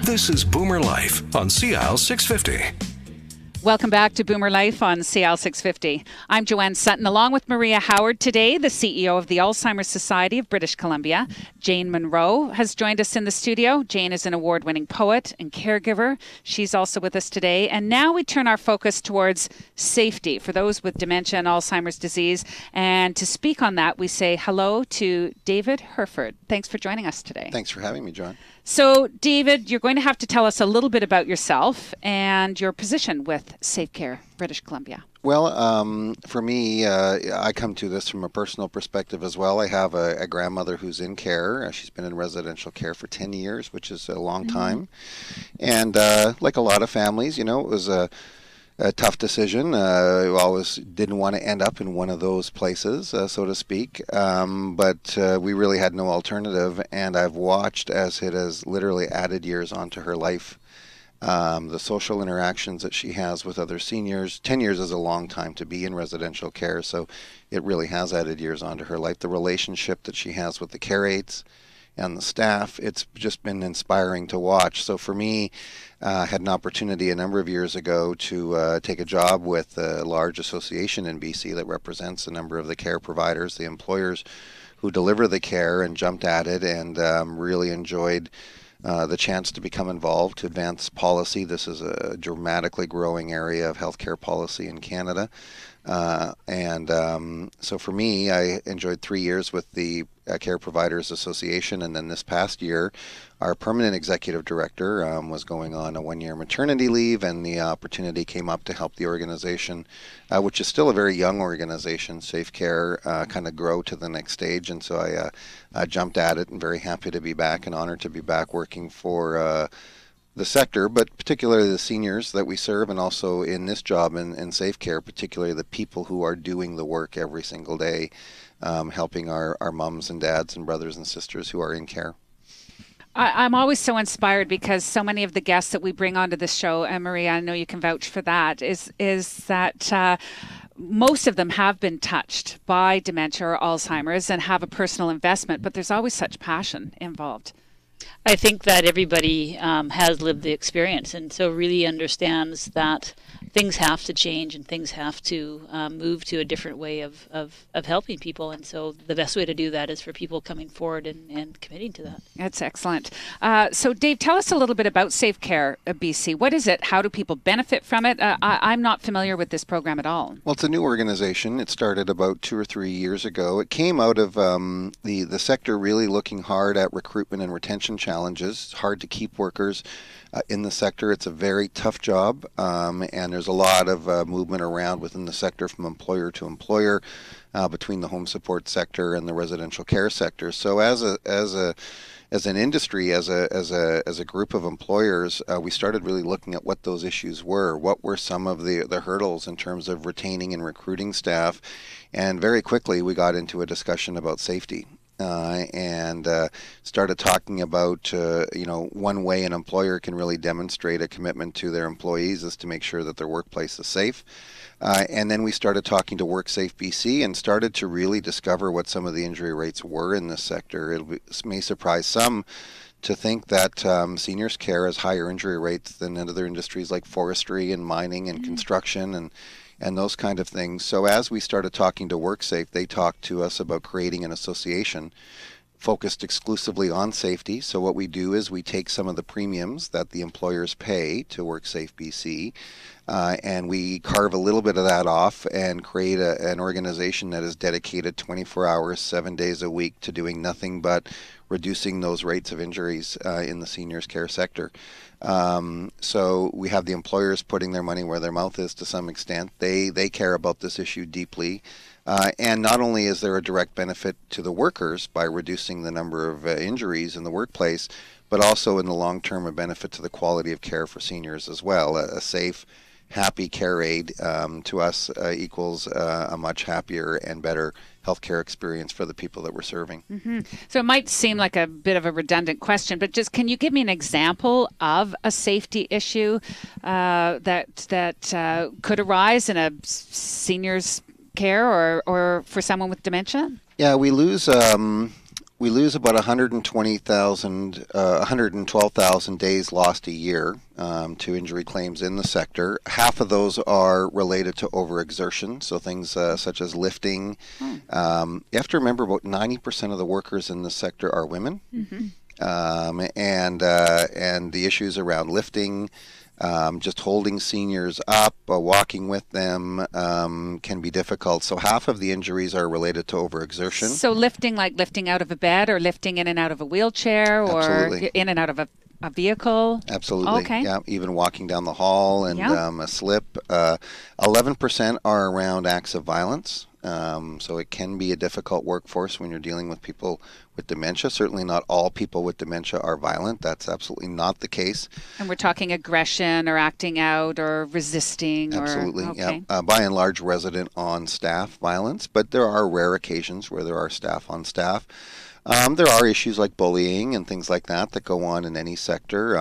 This is Boomer Life on CL650. Welcome back to Boomer Life on CL650. I'm Joanne Sutton, along with Maria Howard today, the CEO of the Alzheimer's Society of British Columbia. Jane Monroe has joined us in the studio. Jane is an award-winning poet and caregiver. She's also with us today. And now we turn our focus towards safety for those with dementia and Alzheimer's disease. And to speak on that, we say hello to David Herford. Thanks for joining us today. Thanks for having me, John. So, David, you're going to have to tell us a little bit about yourself and your position with Safe Care British Columbia. Well, for me, I come to this from a personal perspective as well. I have a grandmother who's in care. She's been in residential care for 10 years, which is a long time. And like a lot of families, you know, it was a tough decision. I always didn't want to end up in one of those places, so to speak. But we really had no alternative. And I've watched as it has literally added years onto her life. The social interactions that she has with other seniors. 10 years is a long time to be in residential care, so it really has added years onto her life. The relationship that she has with the care aides and the staff, it's just been inspiring to watch. So for me, I had an opportunity a number of years ago to take a job with a large association in BC that represents a number of the care providers, the employers who deliver the care, and jumped at it and really enjoyed the chance to become involved to advance policy. This is a dramatically growing area of healthcare policy in Canada. So for me, I enjoyed 3 years with the Care Providers Association, and then this past year, our permanent executive director was going on a one-year maternity leave, and the opportunity came up to help the organization, which is still a very young organization, Safe Care, kind of grow to the next stage. And so I jumped at it and very happy to be back and honored to be back working for the sector, but particularly the seniors that we serve, and also in this job in Safe Care, particularly the people who are doing the work every single day, helping our mums and dads and brothers and sisters who are in care. I'm always so inspired because so many of the guests that we bring onto this show, and Maria, I know you can vouch for that, is that most of them have been touched by dementia or Alzheimer's and have a personal investment, but there's always such passion involved. I think that everybody has lived the experience, and so really understands that things have to change and things have to move to a different way of helping people. And so the best way to do that is for people coming forward and committing to that. That's excellent. So Dave, tell us a little bit about Safe Care BC. What is it? How do people benefit from it? I'm not familiar with this program at all. Well, it's a new organization. It started about 2 or 3 years ago. It came out of the sector really looking hard at recruitment and retention challenges. It's hard to keep workers in the sector. It's a very tough job, and there's a lot of movement around within the sector from employer to employer between the home support sector and the residential care sector. So as an industry, as a group of employers, we started really looking at what those issues were. What were some of the hurdles in terms of retaining and recruiting staff? And very quickly we got into a discussion about safety. And started talking about, one way an employer can really demonstrate a commitment to their employees is to make sure that their workplace is safe. And then we started talking to WorkSafe BC and started to really discover what some of the injury rates were in this sector. It may surprise some to think that seniors care has higher injury rates than in other industries like forestry and mining and construction and those kind of things. So as we started talking to WorkSafe, they talked to us about creating an association focused exclusively on safety. So what we do is we take some of the premiums that the employers pay to WorkSafe BC, and we carve a little bit of that off and create an organization that is dedicated 24 hours, 7 days a week to doing nothing but reducing those rates of injuries in the seniors care sector. So we have the employers putting their money where their mouth is to some extent. They care about this issue deeply. And not only is there a direct benefit to the workers by reducing the number of injuries in the workplace, but also in the long term a benefit to the quality of care for seniors as well. A safe, happy care aide to us equals a much happier and better healthcare experience for the people that we're serving. Mm-hmm. So it might seem like a bit of a redundant question, but just can you give me an example of a safety issue that could arise in a senior's care or for someone with dementia? Yeah, we lose We lose about 112,000 days lost a year to injury claims in the sector. Half of those are related to overexertion, so things such as lifting. You have to remember about 90% of the workers in the sector are women, and the issues around lifting, just holding seniors up, walking with them can be difficult. So half of the injuries are related to overexertion. So lifting, like lifting out of a bed or lifting in and out of a wheelchair or Absolutely. in and out of a vehicle? Absolutely. Okay. Yeah, even walking down the hall and a slip. 11% are around acts of violence. So it can be a difficult workforce when you're dealing with people with dementia. Certainly not all people with dementia are violent. That's absolutely not the case. And we're talking aggression or acting out or resisting. Absolutely, okay. yeah. By and large, resident on staff violence, but there are rare occasions where there are staff on staff. There are issues like bullying and things like that go on in any sector.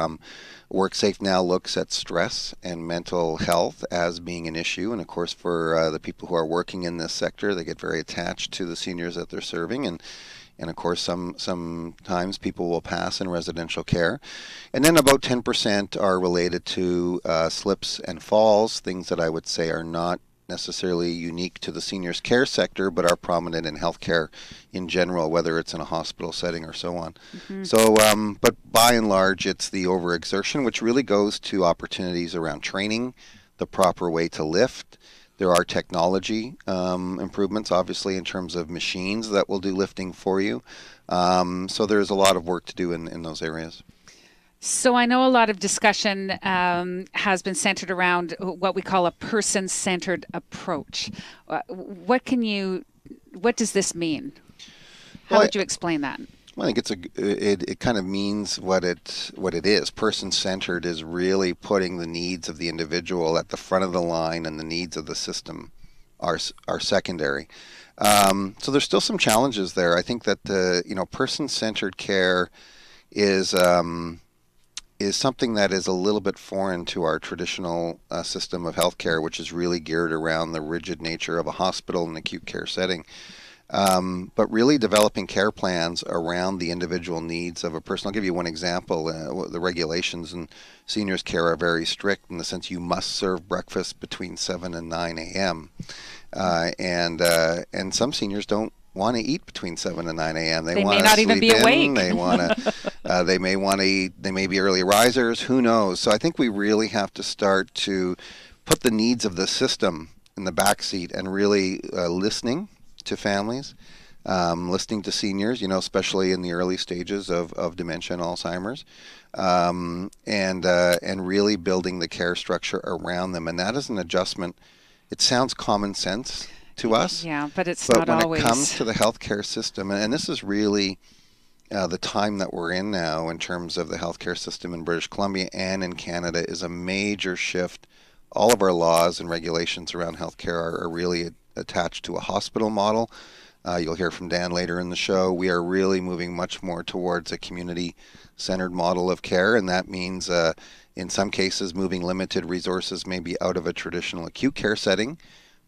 WorkSafe now looks at stress and mental health as being an issue. And of course, for the people who are working in this sector, they get very attached to the seniors that they're serving. And of course, sometimes people will pass in residential care. And then about 10% are related to slips and falls, things that I would say are not necessarily unique to the seniors care sector, but are prominent in healthcare in general, whether it's in a hospital setting or so on. So, but by and large, it's the overexertion, which really goes to opportunities around training, the proper way to lift. There are technology improvements, obviously, in terms of machines that will do lifting for you. So there's a lot of work to do in those areas. So I know a lot of discussion has been centered around what we call a person-centered approach. What does this mean? How would you explain that? Well, I think it kind of means what it is. Person-centered is really putting the needs of the individual at the front of the line, and the needs of the system are secondary. So there's still some challenges there. I think that person-centered care is something that is a little bit foreign to our traditional system of healthcare, which is really geared around the rigid nature of a hospital and acute care setting. But really developing care plans around the individual needs of a person. I'll give you one example. The regulations in seniors care are very strict in the sense you must serve breakfast between 7 and 9 a.m. And some seniors don't want to eat between 7 and 9 a.m. They may not even be awake. They want to. They may want to eat. They may be early risers. Who knows? So I think we really have to start to put the needs of the system in the backseat and really listening to families, listening to seniors. Especially in the early stages of dementia and Alzheimer's, and really building the care structure around them. And that is an adjustment. It sounds common sense to us. Yeah, but it's not always. But when it comes to the healthcare system, and this is really the time that we're in now in terms of the healthcare system in British Columbia and in Canada, is a major shift. All of our laws and regulations around healthcare are really attached to a hospital model. You'll hear from Dan later in the show. We are really moving much more towards a community-centered model of care, and that means in some cases moving limited resources maybe out of a traditional acute care setting,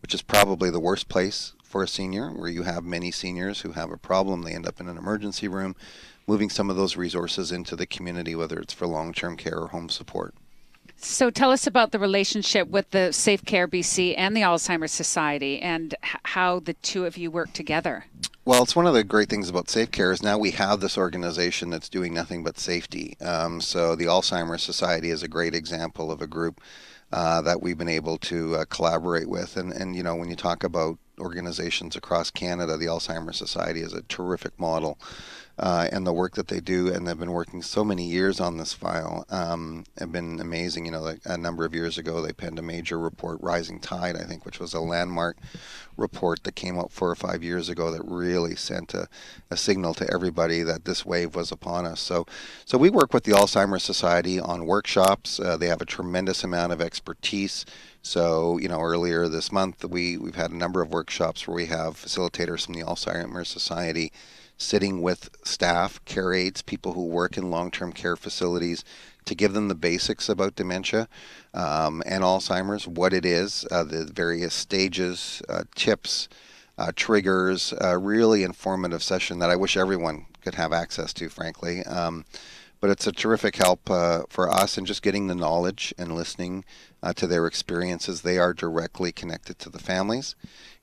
which is probably the worst place for a senior, where you have many seniors who have a problem. They end up in an emergency room, moving some of those resources into the community, whether it's for long-term care or home support. So tell us about the relationship with the Safe Care BC and the Alzheimer's Society, and how the two of you work together. Well, it's one of the great things about Safe Care is now we have this organization that's doing nothing but safety. So the Alzheimer's Society is a great example of a group that we've been able to collaborate with. And when you talk about organizations across Canada, the Alzheimer's Society is a terrific model. And the work that they do, and they've been working so many years on this file, have been amazing. A number of years ago, they penned a major report, Rising Tide, I think, which was a landmark report that came out 4 or 5 years ago that really sent a signal to everybody that this wave was upon us. So we work with the Alzheimer's Society on workshops. They have a tremendous amount of expertise. So, earlier this month, we've had a number of workshops where we have facilitators from the Alzheimer's Society sitting with staff, care aides, people who work in long-term care facilities, to give them the basics about dementia and Alzheimer's, what it is, the various stages, tips, triggers, really informative session that I wish everyone could have access to, frankly. But it's a terrific help for us in just getting the knowledge and listening to their experiences. They are directly connected to the families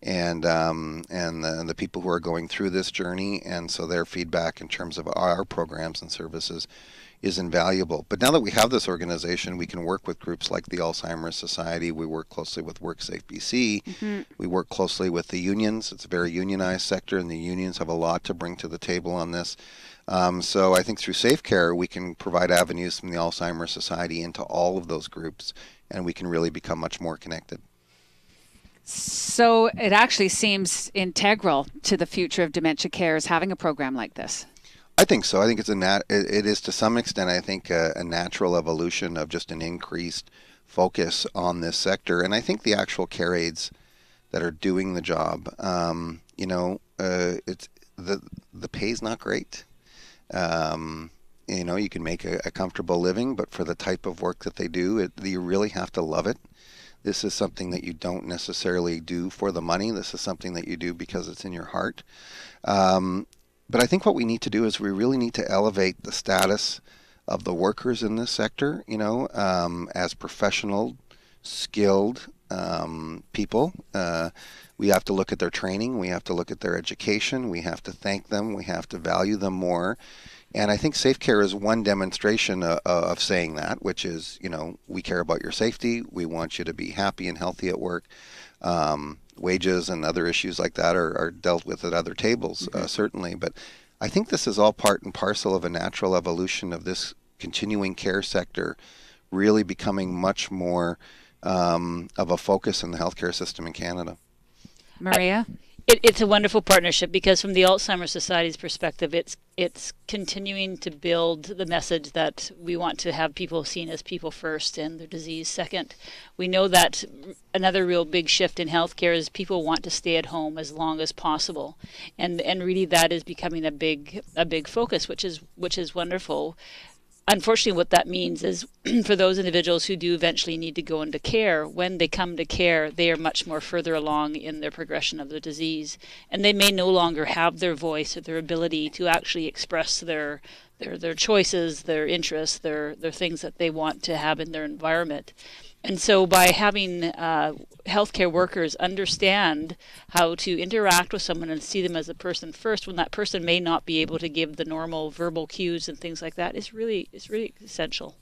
and the people who are going through this journey, and so their feedback in terms of our programs and services is invaluable. But now that we have this organization, we can work with groups like the Alzheimer's Society. We work closely with WorkSafeBC. We work closely with the unions. It's a very unionized sector, and the unions have a lot to bring to the table on this. So I think through Safe Care, we can provide avenues from the Alzheimer's Society into all of those groups, and we can really become much more connected. So it actually seems integral to the future of dementia care is having a program like this. I think so. I think it's it is to some extent, I think, a natural evolution of just an increased focus on this sector. And I think the actual care aides that are doing the job, it's the pay's not great. You can make a comfortable living, but for the type of work that they do, you really have to love it. This is something that you don't necessarily do for the money. This is something that you do because it's in your heart. But I think what we need to do is we really need to elevate the status of the workers in this sector, as professional, skilled people. We have to look at their training. We have to look at their education. We have to thank them. We have to value them more. And I think Safe Care is one demonstration of saying that, which is, we care about your safety. We want you to be happy and healthy at work. Wages and other issues like that are dealt with at other tables, certainly. But I think this is all part and parcel of a natural evolution of this continuing care sector really becoming much more of a focus in the healthcare system in Canada. Maria? It's a wonderful partnership because from the Alzheimer's Society's perspective, it's continuing to build the message that we want to have people seen as people first and their disease second. We know that another real big shift in healthcare is people want to stay at home as long as possible, and really that is becoming a big focus, which is wonderful. Unfortunately, what that means is for those individuals who do eventually need to go into care, when they come to care, they are much more further along in their progression of the disease, and they may no longer have their voice or their ability to actually express their choices, their interests, their things that they want to have in their environment. And so by having healthcare workers understand how to interact with someone and see them as a person first, when that person may not be able to give the normal verbal cues and things like that, is really essential.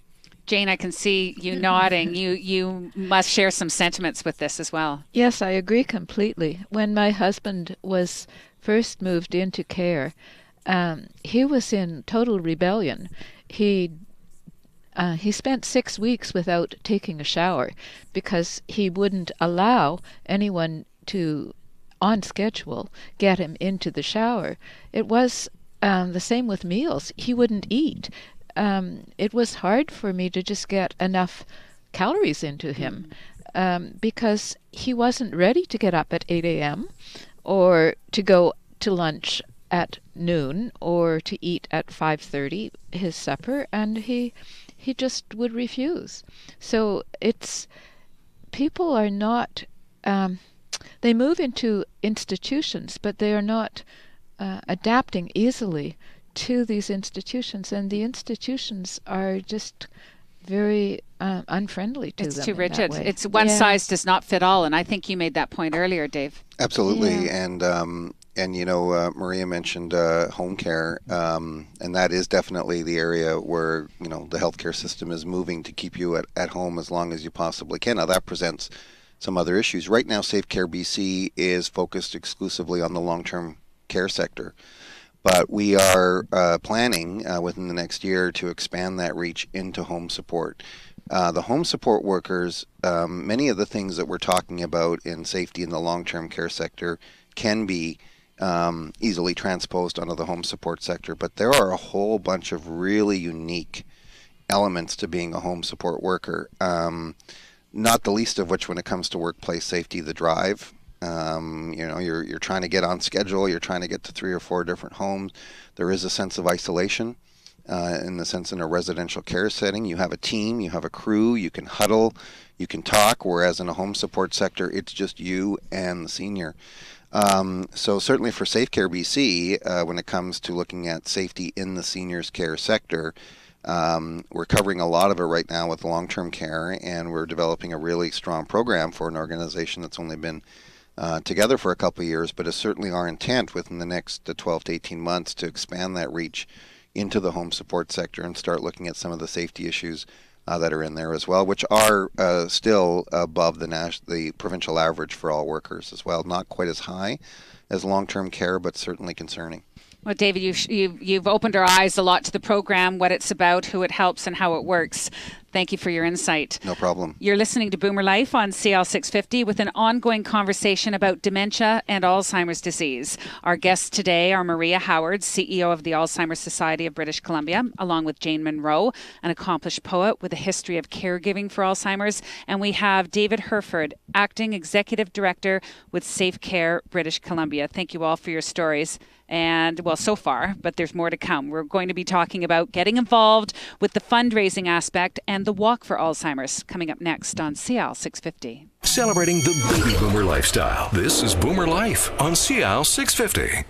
Jane, I can see you nodding. You must share some sentiments with this as well. Yes, I agree completely. When my husband was first moved into care, he was in total rebellion. He spent 6 weeks without taking a shower because he wouldn't allow anyone to, on schedule, get him into the shower. It was the same with meals. He wouldn't eat. It was hard for me to just get enough calories into him because he wasn't ready to get up at 8 a.m. or to go to lunch at noon or to eat at 5:30 his supper, and he just would refuse. So people are not, they move into institutions, but they are not adapting easily to these institutions, and the institutions are just very unfriendly to them. It's too rigid. It's one size does not fit all, and I think you made that point earlier, Dave. Absolutely, and Maria mentioned home care, and that is definitely the area where the healthcare system is moving to keep you at home as long as you possibly can. Now that presents some other issues. Right now, Safe Care BC is focused exclusively on the long-term care sector, but we are planning within the next year to expand that reach into home support. The home support workers, many of the things that we're talking about in safety in the long-term care sector can be easily transposed onto the home support sector, but there are a whole bunch of really unique elements to being a home support worker, not the least of which when it comes to workplace safety, the drive. You're trying to get on schedule, you're trying to get to 3 or 4 different homes. There is a sense of isolation in the sense in a residential care setting. You have a team, you have a crew, you can huddle, you can talk, whereas in a home support sector, it's just you and the senior. So certainly for Safe Care BC, when it comes to looking at safety in the seniors care sector, we're covering a lot of it right now with long-term care, and we're developing a really strong program for an organization that's only been together for a couple of years, but it's certainly our intent within the next 12 to 18 months to expand that reach into the home support sector and start looking at some of the safety issues that are in there as well, which are still above the provincial average for all workers as well. Not quite as high as long-term care, but certainly concerning. Well, David, you've opened our eyes a lot to the program, what it's about, who it helps, and how it works. Thank you for your insight. No problem. You're listening to Boomer Life on CL 650 with an ongoing conversation about dementia and Alzheimer's disease. Our guests today are Maria Howard, CEO of the Alzheimer's Society of British Columbia, along with Jane Monroe, an accomplished poet with a history of caregiving for Alzheimer's. And we have David Herford, Acting Executive Director with Safe Care British Columbia. Thank you all for your stories. And, well, so far, but there's more to come. We're going to be talking about getting involved with the fundraising aspect and the Walk for Alzheimer's coming up next on CL 650. Celebrating the baby boomer lifestyle. This is Boomer Life on CL 650.